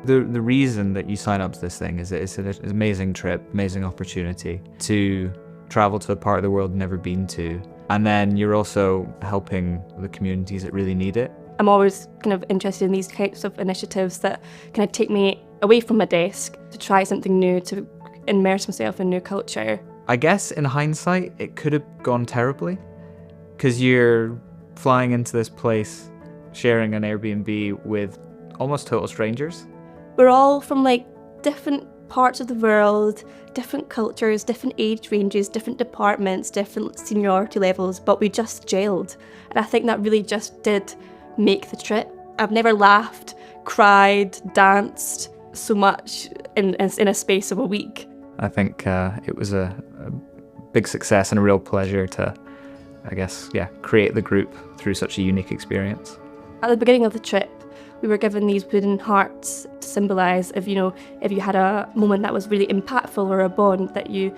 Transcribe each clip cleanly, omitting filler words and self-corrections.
The reason that you sign up to this thing is that it's an amazing trip, amazing opportunity to travel to a part of the world you've never been to. And then you're also helping the communities that really need it. I'm always kind of interested in these types of initiatives that kind of take me away from my desk to try something new, to immerse myself in new culture. I guess in hindsight, it could have gone terribly because you're flying into this place, sharing an Airbnb with almost total strangers. We're all from like different parts of the world, different cultures, different age ranges, different departments, different seniority levels, but we just gelled. And I think that really just did make the trip. I've never laughed, cried, danced so much in a space of a week. I think it was a big success and a real pleasure to, I guess, create the group through such a unique experience. At the beginning of the trip, we were given these wooden hearts to symbolise if you had a moment that was really impactful or a bond that you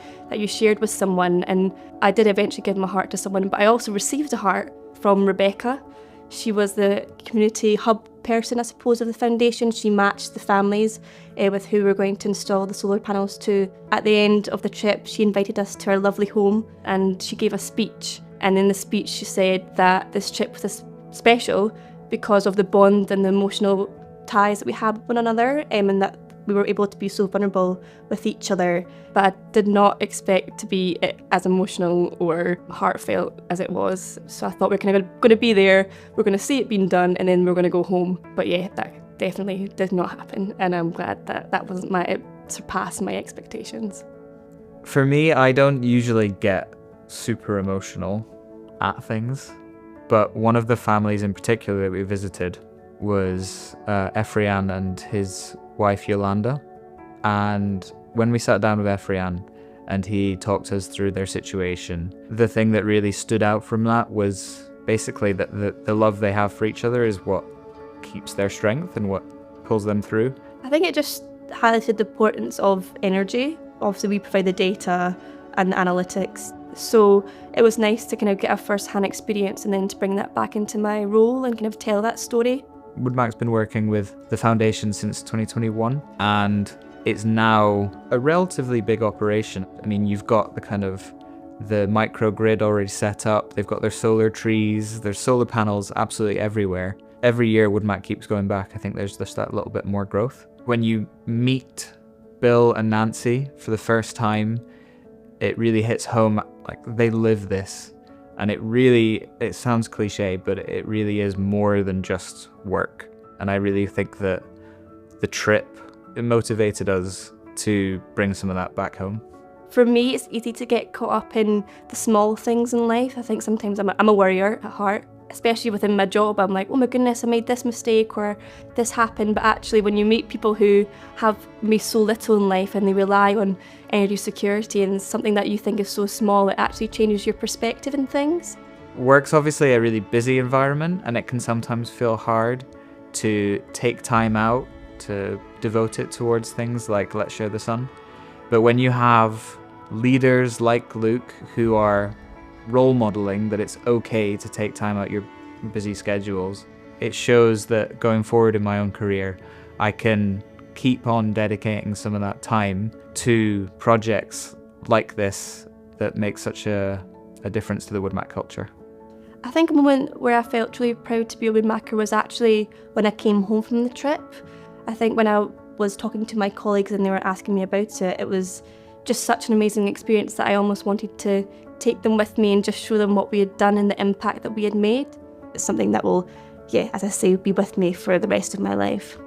shared with someone. And I did eventually give my heart to someone, but I also received a heart from Rebecca. She was the community hub person, I suppose, of the foundation. She matched the families with who we were going to install the solar panels to. At the end of the trip, she invited us to her lovely home and she gave a speech. And in the speech, she said that this trip was special because of the bond and the emotional ties that we had with one another, and that we were able to be so vulnerable with each other. But I did not expect to be as emotional or heartfelt as it was. So I thought we were kind of going to be there, we're going to see it being done, and then we're going to go home. But yeah, that definitely did not happen, and I'm glad that it surpassed my expectations. For me, I don't usually get super emotional at things. But one of the families in particular that we visited was Efrianne and his wife Yolanda. And when we sat down with Efrianne and he talked us through their situation, the thing that really stood out from that was basically that the love they have for each other is what keeps their strength and what pulls them through. I think it just highlighted the importance of energy. Obviously, we provide the data and the analytics. So it was nice to kind of get a first-hand experience and then to bring that back into my role and kind of tell that story. Wood Mac's been working with the foundation since 2021 and it's now a relatively big operation. I mean, you've got the microgrid already set up, they've got their solar trees, there's solar panels absolutely everywhere. Every year Wood Mac keeps going back. I think there's just that little bit more growth. When you meet Bill and Nancy for the first time, it really hits home. Like, they live this, and it sounds cliche, but it really is more than just work. And I really think that the trip, it motivated us to bring some of that back home. For me, it's easy to get caught up in the small things in life. I think sometimes I'm a worrier at heart, especially within my job. I'm like, oh my goodness, I made this mistake or this happened. But actually, when you meet people who have maybe so little in life and they rely on energy security and something that you think is so small, it actually changes your perspective in things. Work's obviously a really busy environment, and it can sometimes feel hard to take time out to devote it towards things like Let's Share the Sun. But when you have leaders like Luke who are role modeling that it's okay to take time out your busy schedules, it shows that going forward in my own career, I can keep on dedicating some of that time to projects like this that make such a difference to the Wood Mac culture. I think a moment where I felt really proud to be a Wood Macer was actually when I came home from the trip. I think when I was talking to my colleagues and they were asking me about it, it was just such an amazing experience that I almost wanted to take them with me and just show them what we had done and the impact that we had made. It's something that will, as I say, be with me for the rest of my life.